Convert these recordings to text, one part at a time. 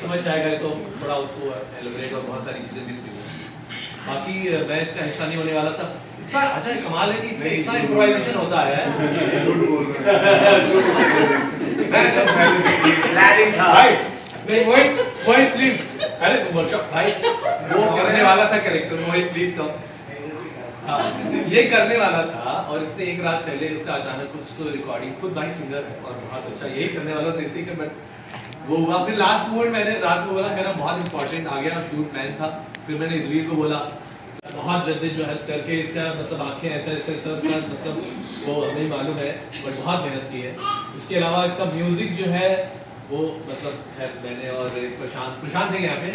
समझ में आएगा तो थोड़ा उसको एलिब्रेट और बहुत सारी चीज़ें मिस हुई। बाकी मैं इसका हिस्सा नहीं होने वाला था। इतना अच्छा कमाल है कि इसमें इतना इम्प्रोवाइजेशन होता है। वही प्लीज, अरे वर्कशॉप भाई वो करने वाला था कैरेक्टर, वही प्लीज कम। हाँ, ये करने वाला था और इसने एक रात पहले इसका अचानक कुछ तो रिकॉर्डिंग, खुद भाई सिंगर है और बहुत अच्छा यही करने वाला था इसी का, बट वो हुआ। फिर लास्ट मोमेंट मैंने रात को बोला मेरा बहुत इंपॉर्टेंट आ गया, शूट प्लान था। फिर मैंने रील को बोला बहुत जद्दोजहद करके इसका मतलब आंखें ऐसे ऐसे सब का मतलब वो हमें मालूम है, बट बहुत मेहनत की है। इसके अलावा इसका म्यूजिक जो है वो मतलब है मैंने और प्रशांत है यहाँ पे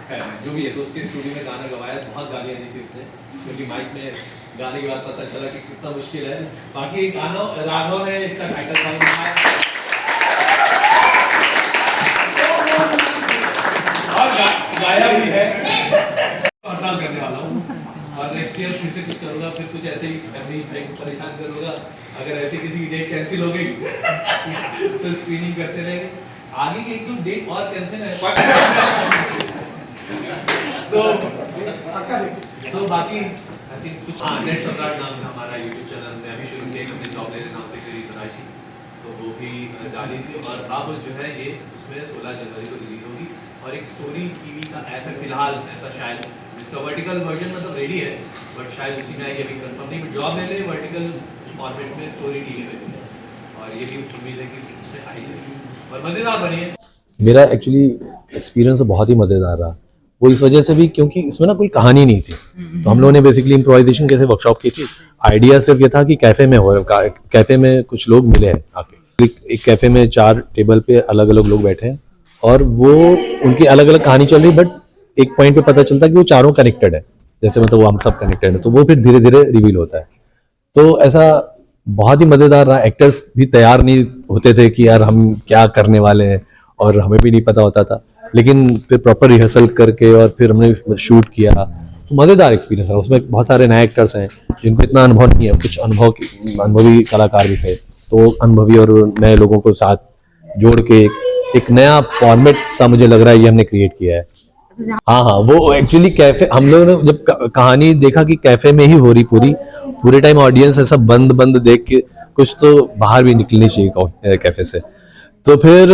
है जो भी है, तो उसके स्टूडियो में गाना गवाया। बहुत गालियाँ दी थी इसने क्योंकि माइक में गाने के बाद पता चला कि कितना मुश्किल है। बाकी गाना राघव ने इसका टाइटल सॉन्ग बनाया और गाया भी है। करने वाला हूँ और नेक्स्ट ईयर फिर से कुछ करूँगा, फिर कुछ ऐसे ही फैमिली परेशान करूँगा। अगर ऐसी किसी की डेट कैंसिल हो गई तो स्क्रीनिंग करते रहेंगे। आगे की एक दो डेट और कैंसिल है तो बाकी कुछ नेट सम्राट नाम का हमारा यूट्यूब चैनल में अभी शुरू किया, हमने जॉब लेने नाम की सीरीज बनाई थी तो वो भी डाली थी। और अब जो है ये उसमें 16 जनवरी को रिलीज होगी और एक स्टोरी टीवी का ऐप है फिलहाल ऐसा शायद, जिसका वर्टिकल वर्जन मतलब रेडी है बट शायद उसी में आएगी, अभी कंफर्म नहीं। बट जॉब ले ले वर्टिकल फॉर्मेट में स्टोरी टीवी में और ये भी उम्मीद है कि उससे आएगी और मज़ेदार बनी है। मेरा एक्चुअली एक्सपीरियंस बहुत ही मज़ेदार रहा, वो इस वजह से भी क्योंकि इसमें ना कोई कहानी नहीं थी। तो हम लोगों ने बेसिकली इम्प्रोवाइजेशन कैसे वर्कशॉप की थी। आइडिया सिर्फ ये था कि कैफ़े में कैफ़े में कुछ लोग मिले हैं आके, एक कैफ़े में 4 टेबल पे अलग अलग लोग बैठे हैं और वो उनकी अलग अलग कहानी चल रही, बट एक पॉइंट पे पता चलता है कि वो चारों कनेक्टेड है, जैसे मतलब वो हम सब कनेक्टेड है, तो वो फिर धीरे धीरे रिवील होता है। तो ऐसा बहुत ही मज़ेदार रहा। एक्टर्स भी तैयार नहीं होते थे कि यार हम क्या करने वाले हैं और हमें भी नहीं पता होता था, लेकिन फिर प्रॉपर रिहर्सल करके और फिर हमने शूट किया तो मज़ेदार एक्सपीरियंस रहा। उसमें बहुत सारे नए एक्टर्स हैं जिनको इतना अनुभव नहीं है, कुछ अनुभवी कलाकार भी थे, तो अनुभवी और नए लोगों को साथ जोड़ के एक नया फॉर्मेट सा मुझे लग रहा है ये हमने क्रिएट किया है। हाँ, वो एक्चुअली कैफे हम लोगों ने जब कहानी देखा कि कैफे में ही हो रही पूरे टाइम ऑडियंस ऐसा बंद देख के कुछ तो बाहर भी निकलनी चाहिए कैफे से, तो फिर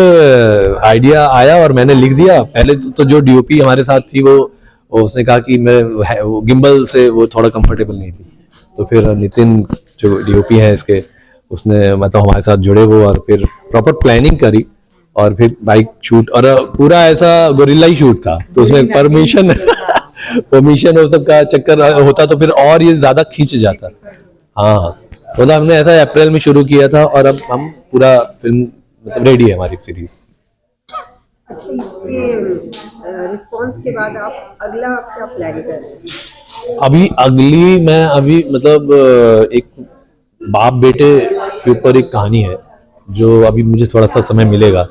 आइडिया आया और मैंने लिख दिया। पहले तो जो डीओपी हमारे साथ थी वो उसने कहा कि मैं वो गिम्बल से वो थोड़ा कंफर्टेबल नहीं थी, तो फिर नितिन जो डीओपी है इसके उसने मतलब हमारे साथ जुड़े वो और फिर प्रॉपर प्लानिंग करी और फिर बाइक शूट और पूरा ऐसा गोरिल्ला ही शूट था, तो उसमें परमिशन और सबका चक्कर होता तो फिर और ये ज्यादा खींच जाता। हाँ, मतलब हमने ऐसा अप्रैल में शुरू किया था और अब हम पूरा फिल्म मतलब रेडी है हमारी सीरीज। अच्छा, इसके रिस्पांस के बाद आप अगला क्या प्लान कर रहे हैं? अभी मतलब एक बाप बेटे के ऊपर एक कहानी है जो अभी मुझे थोड़ा सा समय मिलेगा,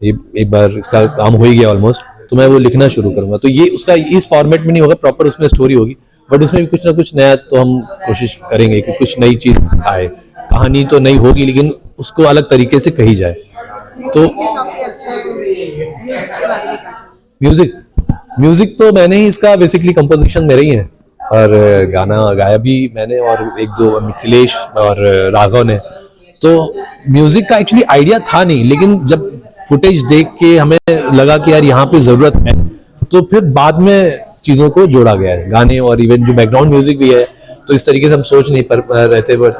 एक बार इसका काम हो ही गया ऑलमोस्ट, तो मैं वो लिखना शुरू करूंगा। तो ये उसका इस फॉर्मेट में नहीं होगा, प्रॉपर उसमें स्टोरी होगी, बट उसमें भी कुछ ना कुछ नया तो हम कोशिश करेंगे कि कुछ नई चीज आए। कहानी तो नई होगी लेकिन उसको अलग तरीके से कही जाए। तो म्यूजिक तो मैंने ही इसका बेसिकली कंपोजिशन मेरे ही है और गाना गाया भी मैंने और एक दो मिथिलेश और राघव ने। तो म्यूजिक का एक्चुअली आइडिया था नहीं, लेकिन जब फुटेज देख के हमें लगा कि यार यहाँ पे जरूरत है, तो फिर बाद में चीजों को जोड़ा गया है, गाने और इवन जो बैकग्राउंड म्यूजिक भी है। तो इस तरीके से हम सोच नहीं पर रहते, बट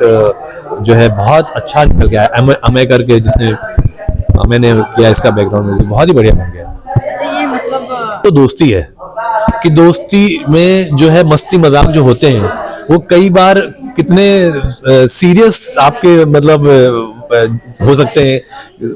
जो है बहुत अच्छा निकल गया है। अमय करके जिसने मैंने किया इसका बैकग्राउंड म्यूजिक बहुत ही बढ़िया बन गया। अच्छा, ये मतलब तो दोस्ती है कि दोस्ती में जो है मस्ती मजाक जो होते हैं वो कई बार कितने सीरियस आपके मतलब हो सकते हैं,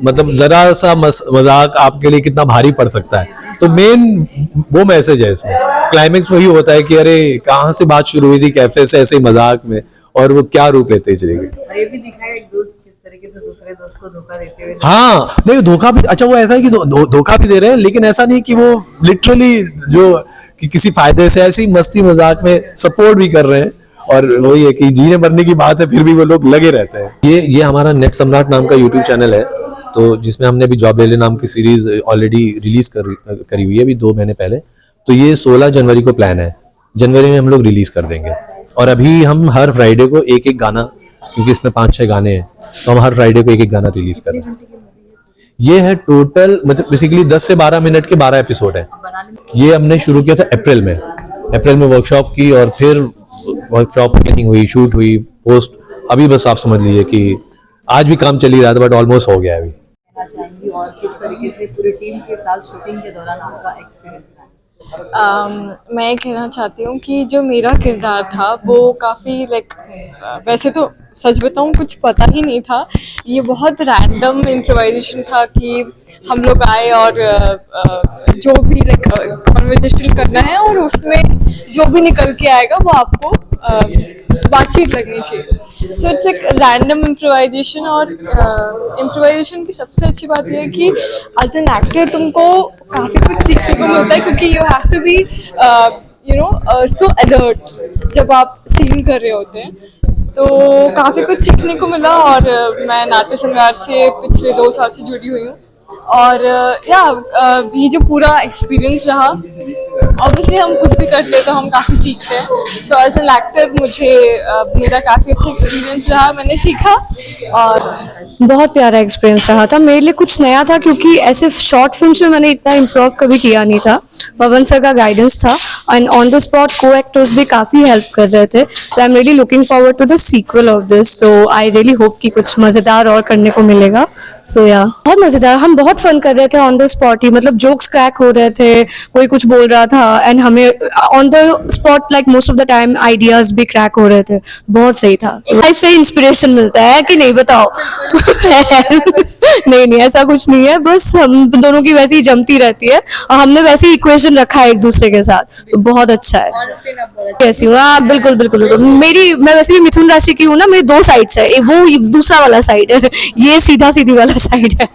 मतलब जरा सा मजाक आपके लिए कितना भारी पड़ सकता है। तो मेन वो मैसेज है इसमें, क्लाइमेक्स वही होता है कि अरे कहाँ से बात शुरू हुई थी कैफे से ऐसे मजाक में और वो क्या रूप लेते चले गए। ये भी दिखाया एक दोस्त किस तरीके से दूसरे दोस्त को धोखा देते हुए। हाँ, नहीं धोखा भी अच्छा, वो ऐसा है कि धोखा भी दे रहे हैं, लेकिन ऐसा नहीं कि वो लिटरली जो कि किसी फायदे से, ऐसी मस्ती मजाक में सपोर्ट भी कर रहे हैं। और वही है कि जीने मरने की बात है फिर भी वो लोग लगे रहते हैं। ये हमारा नेट सम्राट नाम का यूट्यूब चैनल है तो जिसमें हमने अभी जॉब ले ले नाम की सीरीज ऑलरेडी रिलीज करी हुई है अभी 2 महीने पहले। तो ये 16 जनवरी को प्लान है, जनवरी में हम लोग रिलीज कर देंगे। और अभी हम हर फ्राइडे को एक एक गाना, क्योंकि इसमें 5-6 गाने हैं, तो हम हर फ्राइडे को एक एक गाना रिलीज कर रहे हैं। ये है टोटल मतलब बेसिकली 10 से 12 मिनट के 12 एपिसोड है। ये हमने शुरू किया था अप्रैल में वर्कशॉप की, और फिर वर्कशॉप प्लानिंग हुई, शूट हुई, पोस्ट, अभी बस आप समझ लीजिए कि आज भी काम चल ही रहा था बट ऑलमोस्ट हो गया है अभी। चाहेंगी और किस तरीके से पूरी टीम के साथ शूटिंग के दौरान आपका एक्सपीरियंस रहा? मैं कहना चाहती हूँ कि जो मेरा किरदार था वो काफ़ी वैसे तो सच बताऊँ कुछ पता ही नहीं था, ये बहुत रैंडम इम्प्रोवाइजेशन था कि हम लोग आए और जो भी कन्वर्सेशन करना है और उसमें जो भी निकल के आएगा वो आपको बातचीत लगनी चाहिए। सो इट्स एक रैंडम इम्प्रोवाइजेशन। और इम्प्रोवाइजेशन की सबसे अच्छी बात यह है कि एज एन एक्टर तुमको काफ़ी कुछ सीखने को मिलता है, क्योंकि you have to be so alert जब आप सीन कर रहे होते हैं। तो काफ़ी कुछ सीखने को मिला। और मैं नाट्य सम्राट से पिछले 2 साल से जुड़ी हुई हूँ, और ये जो पूरा एक्सपीरियंस रहा, ऑब्वियसली हम कुछ भी करते हैं तो हम काफ़ी सीखते हैं। सो एज एन एक्टर मुझे मेरा काफ़ी अच्छा एक्सपीरियंस रहा, मैंने सीखा और बहुत प्यारा एक्सपीरियंस रहा था। मेरे लिए कुछ नया था, क्योंकि ऐसे शॉर्ट फिल्म्स में मैंने इतना इम्प्रोव कभी किया नहीं था। पवन सर का गाइडेंस था एंड ऑन द स्पॉट को एक्टर्स भी काफ़ी हेल्प कर रहे थे। So I am really looking forward to the sequel of this. So I really hope कि कुछ मज़ेदार और करने को मिलेगा। सो बहुत मज़ेदार, हम बहुत फन कर रहे थे ऑन द स्पॉट ही, मतलब जोक्स क्रैक हो रहे थे, कोई कुछ बोल रहा था एंड हमें on the spot most of the time ideas भी क्रैक हो रहे थे। बहुत सही था। लाइफ से इंस्पिरेशन मिलता है कि नहीं बताओ? नहीं ऐसा कुछ नहीं है, बस हम दोनों की वैसे ही जमती रहती है और हमने वैसे ही इक्वेशन रखा है एक दूसरे के साथ, तो बहुत अच्छा है। कैसी हूँ? हाँ बिल्कुल बिल्कुल बिल्कुल। मैं वैसे भी मिथुन राशि की हूँ ना, मेरी 2 साइड्स है, वो दूसरा वाला साइड है, ये सीधा सीधी वाला साइड है।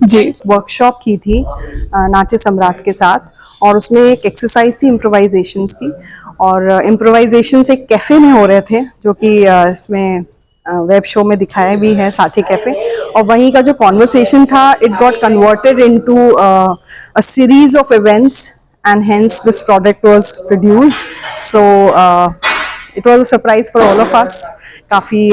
जी, वर्कशॉप की थी नाट्य सम्राट के साथ, और उसमें एक एक्सरसाइज थी इम्प्रोवाइजेशंस की, और इम्प्रोवाइजेशंस एक कैफ़े में हो रहे थे, जो कि इसमें वेब शो में दिखाया भी है, साथी कैफ़े। और वहीं का जो कॉन्वर्सेशन था, it got converted into a series of events and hence this product was produced. So it was a surprise for all of us. काफ़ी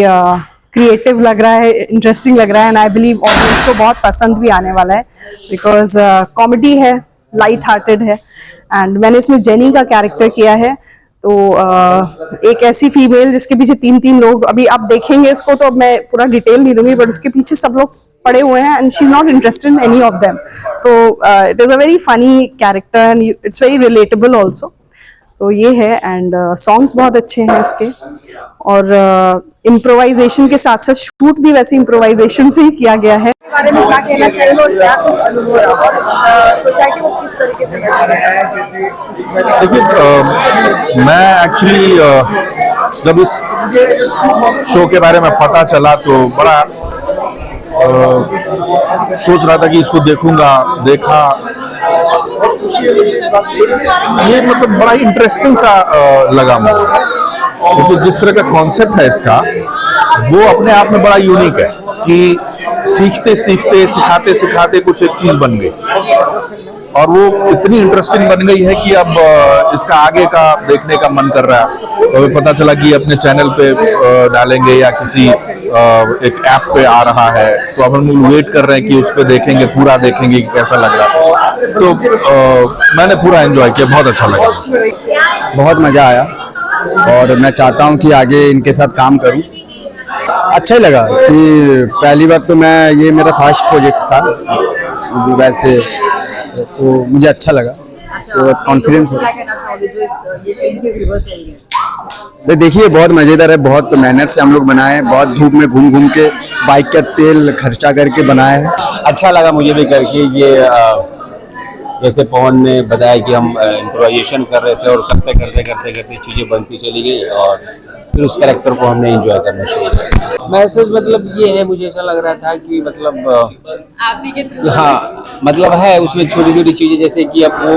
क्रिएटिव लग रहा है, इंटरेस्टिंग लग रहा है, एंड आई बिलीव ऑडियंस को बहुत पसंद भी आने वाला है, बिकॉज कॉमेडी है, लाइट हार्टेड है। एंड मैंने इसमें जेनी का कैरेक्टर किया है, तो एक ऐसी फीमेल जिसके पीछे 3 लोग, अभी आप देखेंगे इसको तो मैं पूरा डिटेल नहीं दूंगी, बट उसके पीछे सब लोग पड़े हुए हैं and she is not interested in any of them. तो it is a very funny character and it's very relatable also. तो ये है, एंड सॉन्ग्स बहुत अच्छे हैं इसके, और इम्प्रोवाइजेशन के साथ साथ शूट भी वैसे इम्प्रोवाइजेशन से ही किया गया है। बारे में क्या कहना चाहिए और क्या कुछ अनुभव रहा और सोसाइटी को किस तरीके से देखिए, मैं एक्चुअली जब इस शो के बारे में पता चला तो बड़ा सोच रहा था कि इसको देखा, ये मतलब बड़ा इंटरेस्टिंग सा लगा मुझे, क्योंकि जिस तरह का कॉन्सेप्ट है इसका, वो अपने आप में बड़ा यूनिक है कि सीखते सीखते, सिखाते सिखाते कुछ एक चीज बन गई, और वो इतनी इंटरेस्टिंग बन गई है कि अब इसका आगे का देखने का मन कर रहा है। तो पता चला कि अपने चैनल पे डालेंगे या किसी एक ऐप पे आ रहा है, तो अब हम वेट कर रहे हैं कि उस पे देखेंगे, पूरा देखेंगे कि कैसा लग रहा है। तो मैंने पूरा एंजॉय किया, बहुत अच्छा लगा, बहुत मजा आया, और मैं चाहता हूँ कि आगे इनके साथ काम करूँ। अच्छा ही लगा कि पहली बार तो ये मेरा फर्स्ट प्रोजेक्ट था, जो वैसे तो मुझे अच्छा लगा, तो कॉन्फिडेंस हो। देखिए, बहुत मज़ेदार है, बहुत मेहनत से हम लोग बनाए हैं, बहुत धूप में घूम घूम के बाइक का तेल खर्चा करके बनाए हैं। अच्छा लगा मुझे भी करके। ये जैसे पवन ने बताया कि हम इम्प्रोवाइजेशन कर रहे थे, और करते चीज़ें बनती चली गई, और फिर उस कैरेक्टर को हमने एंजॉय करना शुरू किया। मैसेज मतलब ये है, मुझे ऐसा लग रहा था कि मतलब हाँ, मतलब है उसमें छोटी छोटी चीज़ें, जैसे कि अब वो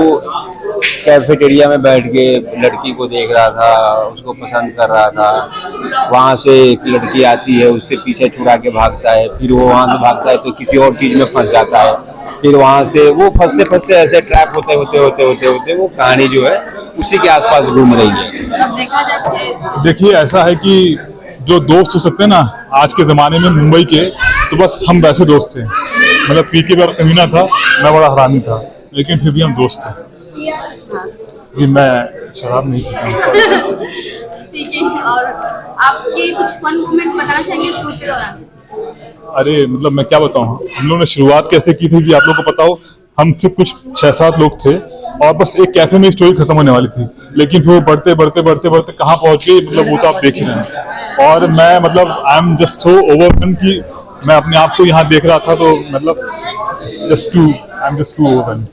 कैफेटेरिया में बैठ के लड़की को देख रहा था, उसको पसंद कर रहा था। वहाँ से एक लड़की आती है, उससे पीछे छुड़ा के भागता है, फिर वो वहाँ से भागता है तो किसी और चीज़ में फंस जाता है। फिर वहाँ से वो फंसते फंसते ऐसे ट्रैप होते वो कहानी जो है उसी के आसपास घूम रही है। मतलब देखा जाए देखिए ऐसा है कि जो दोस्त हो सकते हैं ना आज के ज़माने में मुंबई के, तो बस हम वैसे दोस्त थे। मतलब पीके पर कमीना था, मैं बड़ा हरामी था, लेकिन फिर भी हम दोस्त थे। जी मैं शराब नहीं पीता हूँ। ठीक है, और आपके कुछ फन मोमेंट बताना चाहेंगे शूट के दौरान? अरे मतलब मैं क्या बताऊँ, हम लोगों ने शुरुआत कैसे की थी कि आप लोग को पता हो, हम सिर्फ कुछ 6-7 लोग थे और बस एक कैफे में स्टोरी खत्म होने वाली थी, लेकिन फिर वो बढ़ते कहाँ पहुंच गई, मतलब वो तो आप देख ही रहे हैं। और मैं मतलब I am just so overwhelm कि मैं अपने आप को यहाँ देख रहा था, तो मतलब I am just to overwhelm.